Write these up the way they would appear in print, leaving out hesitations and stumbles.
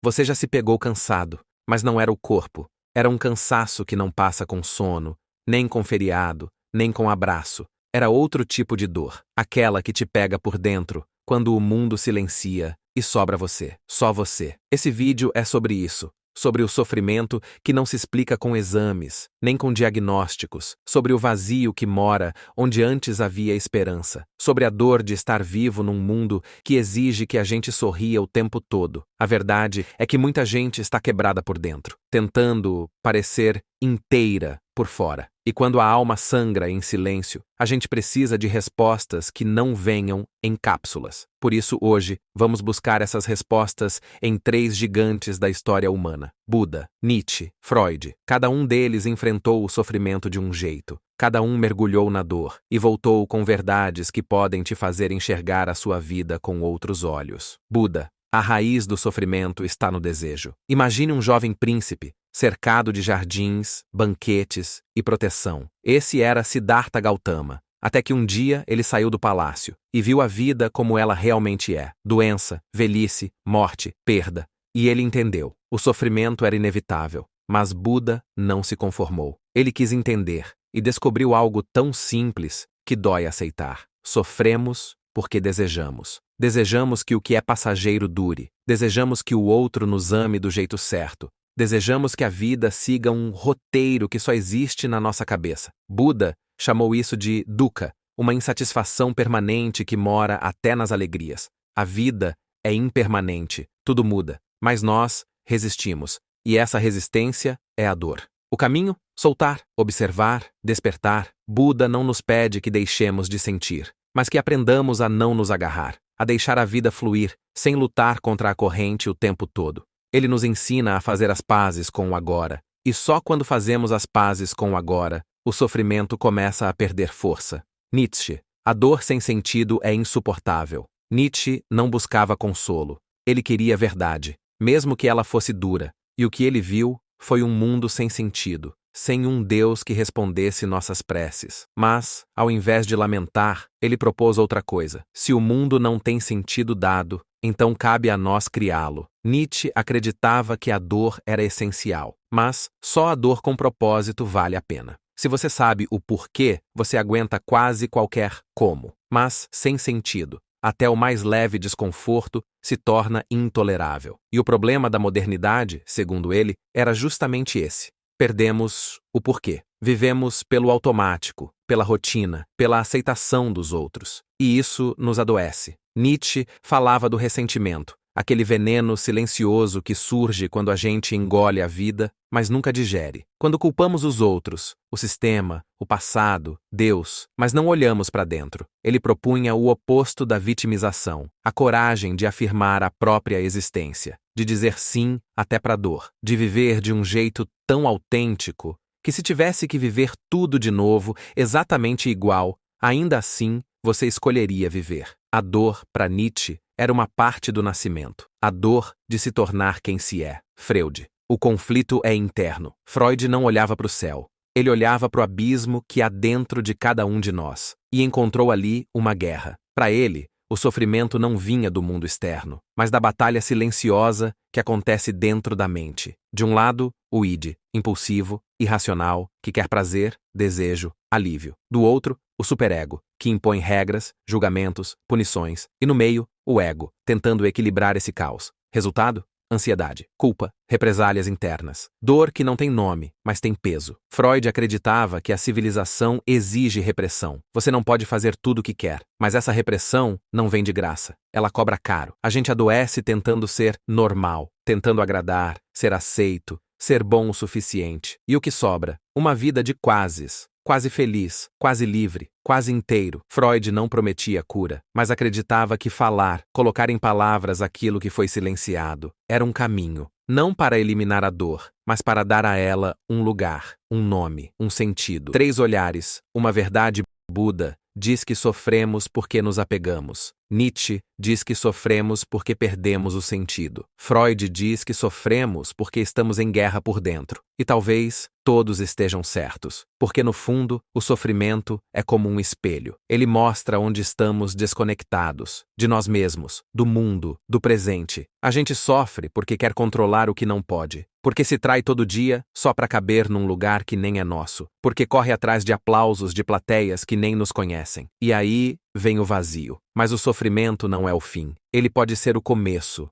Você já se pegou cansado, mas não era o corpo. Era um cansaço que não passa com sono, nem com feriado, nem com abraço. Era outro tipo de dor, aquela que te pega por dentro, quando o mundo silencia e sobra você, só você. Esse vídeo é sobre isso, sobre o sofrimento que não se explica com exames, nem com diagnósticos, sobre o vazio que mora onde antes havia esperança, sobre a dor de estar vivo num mundo que exige que a gente sorria o tempo todo. A verdade é que muita gente está quebrada por dentro, tentando parecer inteira por fora. E quando a alma sangra em silêncio, a gente precisa de respostas que não venham em cápsulas. Por isso, hoje, vamos buscar essas respostas em 3 gigantes da história humana: Buda, Nietzsche, Freud. Cada um deles enfrentou o sofrimento de um jeito. Cada um mergulhou na dor e voltou com verdades que podem te fazer enxergar a sua vida com outros olhos. Buda: a raiz do sofrimento está no desejo. Imagine um jovem príncipe, cercado de jardins, banquetes e proteção. Esse era Siddhartha Gautama, até que um dia ele saiu do palácio e viu a vida como ela realmente é: doença, velhice, morte, perda. E ele entendeu. O sofrimento era inevitável, mas Buda não se conformou. Ele quis entender e descobriu algo tão simples que dói aceitar. Sofremos porque desejamos. Desejamos que o que é passageiro dure. Desejamos que o outro nos ame do jeito certo. Desejamos que a vida siga um roteiro que só existe na nossa cabeça. Buda chamou isso de dukkha, uma insatisfação permanente que mora até nas alegrias. A vida é impermanente, tudo muda, mas nós resistimos, e essa resistência é a dor. O caminho? Soltar, observar, despertar. Buda não nos pede que deixemos de sentir, mas que aprendamos a não nos agarrar, a deixar a vida fluir, sem lutar contra a corrente o tempo todo. Ele nos ensina a fazer as pazes com o agora, e só quando fazemos as pazes com o agora, o sofrimento começa a perder força. Nietzsche: a dor sem sentido é insuportável. Nietzsche não buscava consolo. Ele queria verdade, mesmo que ela fosse dura, e o que ele viu foi um mundo sem sentido, sem um Deus que respondesse nossas preces. Mas, ao invés de lamentar, ele propôs outra coisa: se o mundo não tem sentido dado, então cabe a nós criá-lo. Nietzsche acreditava que a dor era essencial, mas só a dor com propósito vale a pena. Se você sabe o porquê, você aguenta quase qualquer como, mas sem sentido. Até o mais leve desconforto se torna intolerável. E o problema da modernidade, segundo ele, era justamente esse. Perdemos o porquê. Vivemos pelo automático, pela rotina, pela aceitação dos outros. E isso nos adoece. Nietzsche falava do ressentimento, aquele veneno silencioso que surge quando a gente engole a vida, mas nunca digere. Quando culpamos os outros, o sistema, o passado, Deus, mas não olhamos para dentro. Ele propunha o oposto da vitimização, a coragem de afirmar a própria existência, de dizer sim até para a dor, de viver de um jeito tão autêntico que, se tivesse que viver tudo de novo, exatamente igual, ainda assim você escolheria viver. A dor, para Nietzsche, era uma parte do nascimento, a dor de se tornar quem se é. Freud: o conflito é interno. Freud não olhava para o céu. Ele olhava para o abismo que há dentro de cada um de nós, e encontrou ali uma guerra. Para ele, o sofrimento não vinha do mundo externo, mas da batalha silenciosa que acontece dentro da mente. De um lado, o id, impulsivo, irracional, que quer prazer, desejo, alívio. Do outro, o superego, que impõe regras, julgamentos, punições. E no meio, o ego, tentando equilibrar esse caos. Resultado? Ansiedade, culpa, represálias internas. Dor que não tem nome, mas tem peso. Freud acreditava que a civilização exige repressão. Você não pode fazer tudo o que quer, mas essa repressão não vem de graça. Ela cobra caro. A gente adoece tentando ser normal, tentando agradar, ser aceito, ser bom o suficiente. E o que sobra? Uma vida de quases. Quase feliz, quase livre, quase inteiro. Freud não prometia cura, mas acreditava que falar, colocar em palavras aquilo que foi silenciado, era um caminho, não para eliminar a dor, mas para dar a ela um lugar, um nome, um sentido. 3 olhares, uma verdade. Buda diz que sofremos porque nos apegamos. Nietzsche diz que sofremos porque perdemos o sentido. Freud diz que sofremos porque estamos em guerra por dentro. E talvez todos estejam certos, porque no fundo, o sofrimento é como um espelho. Ele mostra onde estamos desconectados, de nós mesmos, do mundo, do presente. A gente sofre porque quer controlar o que não pode, porque se trai todo dia só para caber num lugar que nem é nosso, porque corre atrás de aplausos de plateias que nem nos conhecem. E aí vem o vazio. Mas o sofrimento não é o fim. Ele pode ser o começo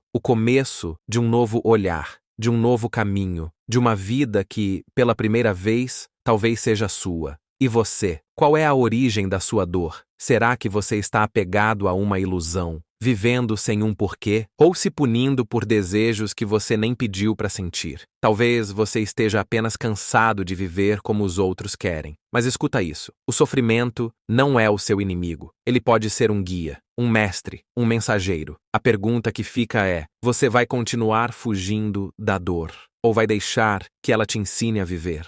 de um novo olhar, de um novo caminho, de uma vida que, pela primeira vez, talvez seja sua. E você? Qual é a origem da sua dor? Será que você está apegado a uma ilusão, vivendo sem um porquê, ou se punindo por desejos que você nem pediu para sentir? Talvez você esteja apenas cansado de viver como os outros querem. Mas escuta isso: o sofrimento não é o seu inimigo. Ele pode ser um guia, um mestre, um mensageiro. A pergunta que fica é: você vai continuar fugindo da dor, ou vai deixar que ela te ensine a viver?